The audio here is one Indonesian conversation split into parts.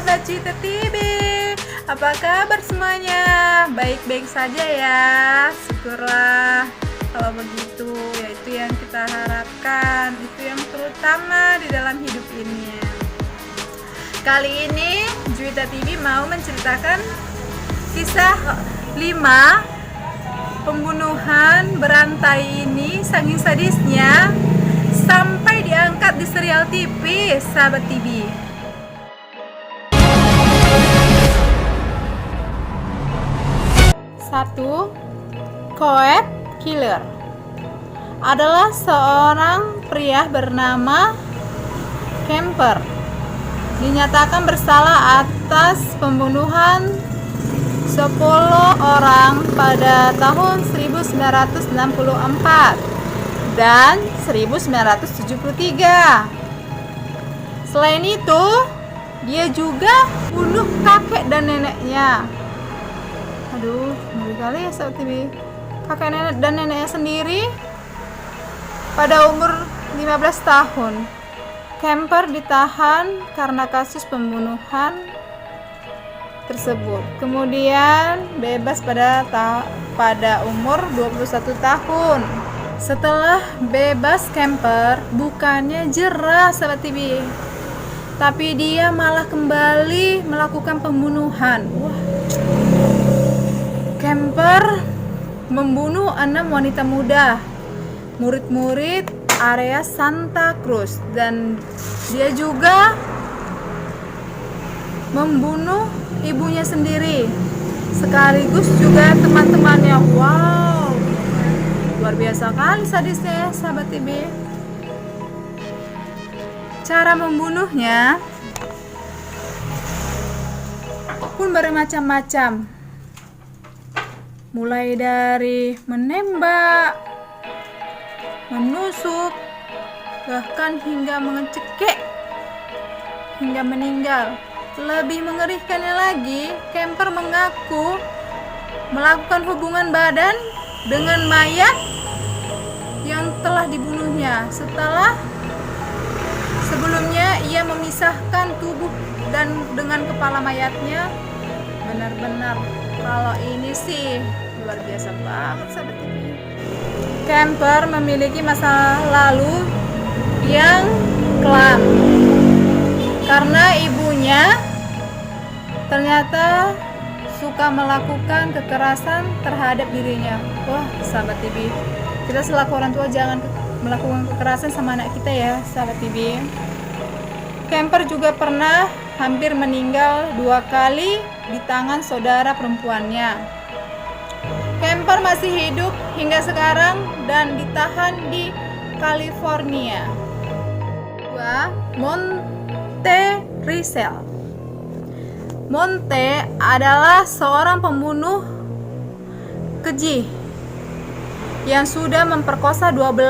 sahabat Cuita TV. Apa kabar semuanya? Baik-baik saja ya. Syukurlah kalau begitu. Ya itu yang kita harapkan, itu yang terutama di dalam hidup ini. Kali ini Cuita TV mau menceritakan kisah 5 pembunuhan berantai ini, saking sadisnya sampai diangkat di serial TV sahabat TV. Satu, Coed Killer adalah seorang pria bernama Kemper. Dinyatakan bersalah atas pembunuhan 10 orang pada tahun 1964 dan 1973. Selain itu, dia juga bunuh kakek dan neneknya. Aduh, ngeri kali ya sahabat TV. Kakek nenek dan neneknya sendiri pada umur 15 tahun. Kemper ditahan karena kasus pembunuhan tersebut. Kemudian bebas pada umur 21 tahun. Setelah bebas, Kemper bukannya jerah sahabat TV, tapi dia malah kembali melakukan pembunuhan. Wah. Kemper membunuh 6 wanita muda, murid-murid area Santa Cruz, dan dia juga membunuh ibunya sendiri sekaligus juga teman-temannya. Wow, luar biasa kali sadisnya ya sahabat TV. Cara membunuhnya pun bermacam-macam, mulai dari menembak, menusuk, bahkan hingga mengecekek hingga meninggal. Lebih mengerikannya lagi, Kemper mengaku melakukan hubungan badan dengan mayat yang telah dibunuhnya setelah sebelumnya ia memisahkan tubuh dan dengan kepala mayatnya. Benar-benar kalau ini sih luar biasa banget sahabat ini. Kemper memiliki masa lalu yang kelam karena ibunya ternyata suka melakukan kekerasan terhadap dirinya. Wah sahabat TV, kita selaku orang tua jangan melakukan kekerasan sama anak kita ya sahabat TV. Kemper juga pernah hampir meninggal 2 kali di tangan saudara perempuannya. Kemper masih hidup hingga sekarang dan ditahan di California. 2. Monte Rizal. Monte adalah seorang pembunuh keji yang sudah memperkosa 12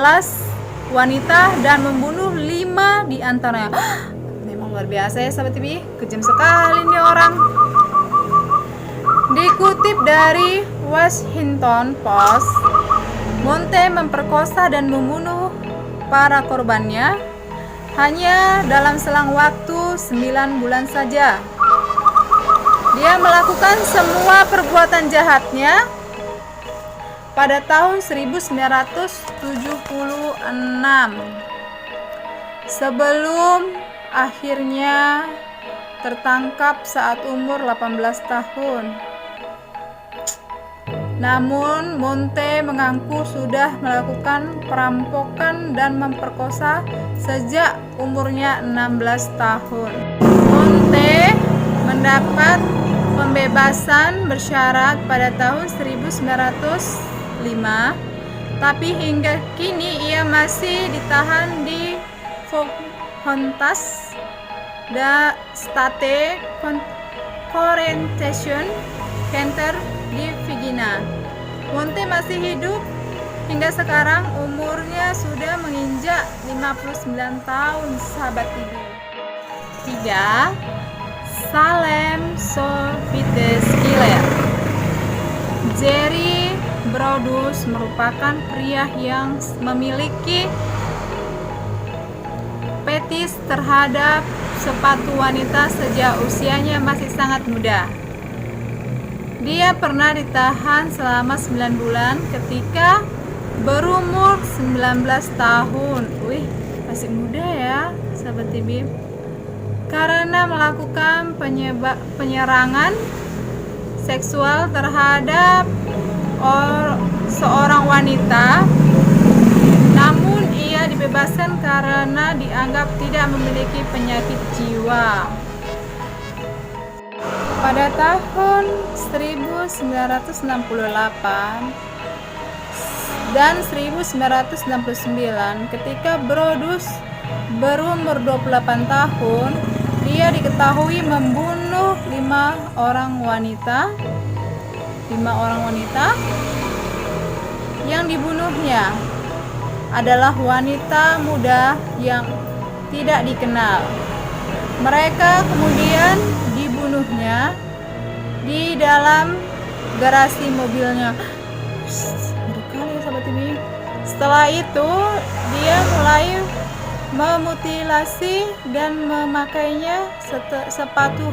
wanita dan membunuh 5 di antaranya. Memang luar biasa ya sahabat TV, kejam sekali nih orang. Dikutip dari Washington Post, Monte memperkosa dan membunuh para korbannya hanya dalam selang waktu 9 bulan saja. Dia melakukan semua perbuatan jahatnya pada tahun 1976 sebelum akhirnya tertangkap saat umur 18 tahun. Namun Monte mengaku sudah melakukan perampokan dan memperkosa sejak umurnya 16 tahun. Monte mendapat pembebasan bersyarat pada tahun 1905, tapi hingga kini ia masih ditahan di Pocahontas da State Correctional Center di Virginia. Monte masih hidup hingga sekarang, umurnya sudah menginjak 59 tahun sahabat TV. 3. Salem Soviets Killer. Jerry Brodus merupakan pria yang memiliki fetis terhadap sepatu wanita sejak usianya masih sangat muda. Dia pernah ditahan selama 9 bulan ketika berumur 19 tahun. Wih, masih muda ya, sahabat TB. Karena melakukan penyerangan seksual terhadap seorang wanita, namun ia dibebaskan karena dianggap tidak memiliki penyakit jiwa. Pada tahun 1968 dan 1969, ketika Brodus berumur 28 tahun, dia diketahui membunuh 5 orang wanita. Yang dibunuhnya adalah wanita muda yang tidak dikenal. Mereka kemudian dibunuhnya di dalam garasi mobilnya. Berkali sahabat ini. Setelah itu dia mulai memutilasi dan memakainya sepatu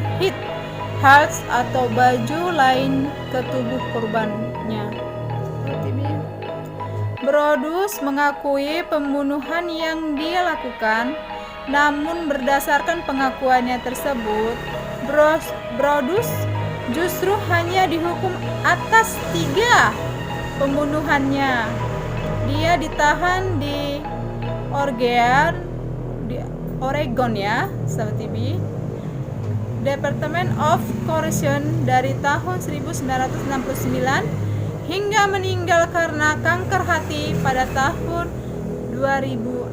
hearts atau baju lain ke tubuh korbannya. Brodus mengakui pembunuhan yang dia lakukan, namun berdasarkan pengakuannya tersebut, Brodus justru hanya dihukum atas 3 pembunuhannya. Dia ditahan di Oregon ya, sahabat TV, Department of Correction dari tahun 1969 hingga meninggal karena kanker hati pada tahun 2006.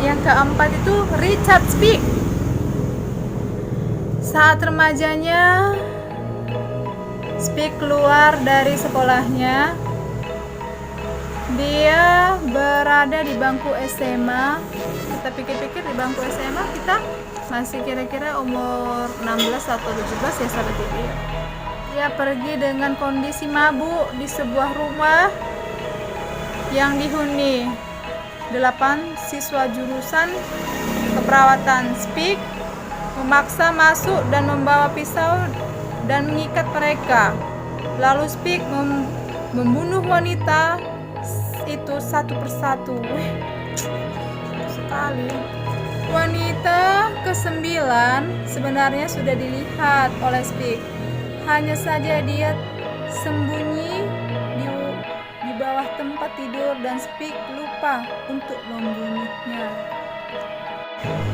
Yang keempat itu Richard Speak. Saat remajanya, Speak keluar dari sekolahnya. Dia berada di bangku SMA. Kita pikir-pikir di bangku SMA kita masih kira-kira umur 16 atau 17 ya sahabat TV. Dia pergi dengan kondisi mabuk di sebuah rumah yang dihuni 8 siswa jurusan keperawatan. Speak memaksa masuk dan membawa pisau dan mengikat mereka. Lalu Speak membunuh wanita itu satu persatu. Sekali. Wanita ke-9 sebenarnya sudah dilihat oleh Speak. Hanya saja dia sembunyi di bawah tempat tidur dan Speak lupa untuk membunuhnya.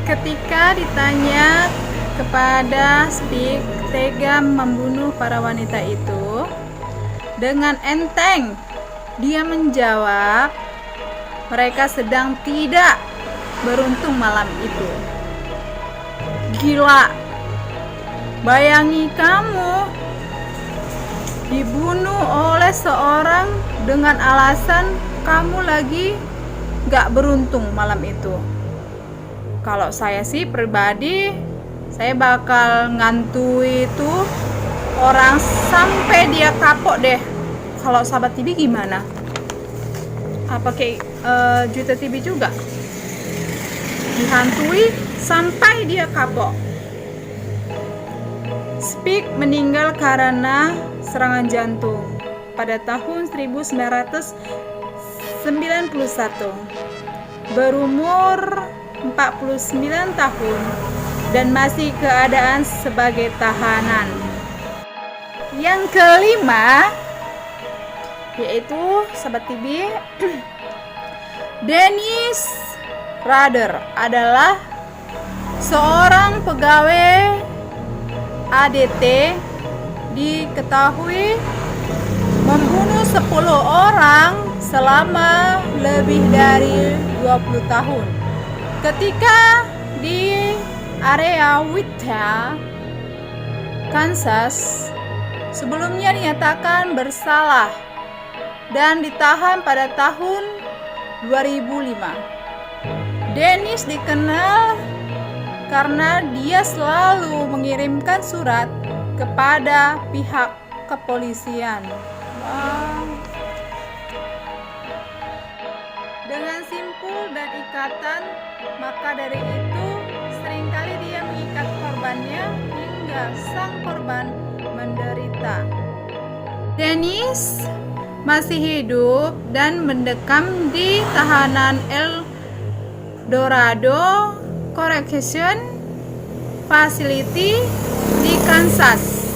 Ketika ditanya kepada Speak tega membunuh para wanita itu, dengan enteng dia menjawab, mereka sedang tidak beruntung malam itu. Gila, bayangi kamu dibunuh oleh seorang dengan alasan kamu lagi gak beruntung malam itu. Kalau saya sih pribadi, saya bakal ngantui itu orang sampai dia kapok deh. Kalau sahabat TV gimana? Apa kayak Juta TV juga? Dihantui sampai dia kapok. Speak meninggal karena serangan jantung pada tahun 1991. Berumur 49 tahun dan masih keadaan sebagai tahanan. Yang kelima yaitu sahabat TV, Dennis Rader adalah seorang pegawai ADT, diketahui membunuh 10 orang selama lebih dari 20 tahun. Ketika di area Wichita, Kansas, sebelumnya dinyatakan bersalah dan ditahan pada tahun 2005. Dennis dikenal karena dia selalu mengirimkan surat kepada pihak kepolisian. Dengan simpel tumpul dan ikatan, maka dari itu seringkali dia mengikat korbannya hingga sang korban menderita. Dennis masih hidup dan mendekam di tahanan El Dorado Correction Facility di Kansas.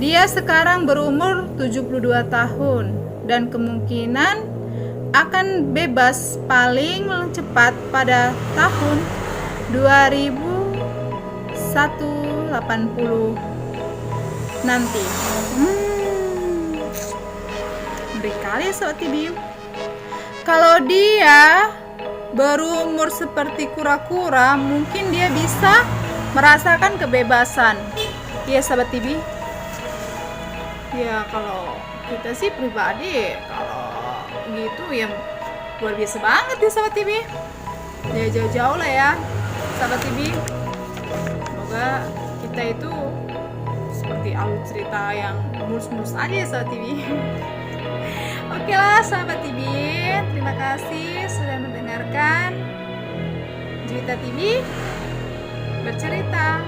Dia sekarang berumur 72 tahun dan kemungkinan akan bebas paling cepat pada tahun 2180 nanti. Ngeri kali Sobat TV. Kalau dia berumur seperti kura-kura, mungkin dia bisa merasakan kebebasan. Iya Sobat TV. Ya kalau kita sih pribadi, kalau gitu ya luar biasa banget ya Sobat TV. Ya jauh-jauh lah ya Sobat TV. Semoga kita itu seperti alur cerita yang mulus-mulus aja ya Sobat TV. Oke lah Sahabat TV, terima kasih sudah mendengarkan Juwita TV bercerita.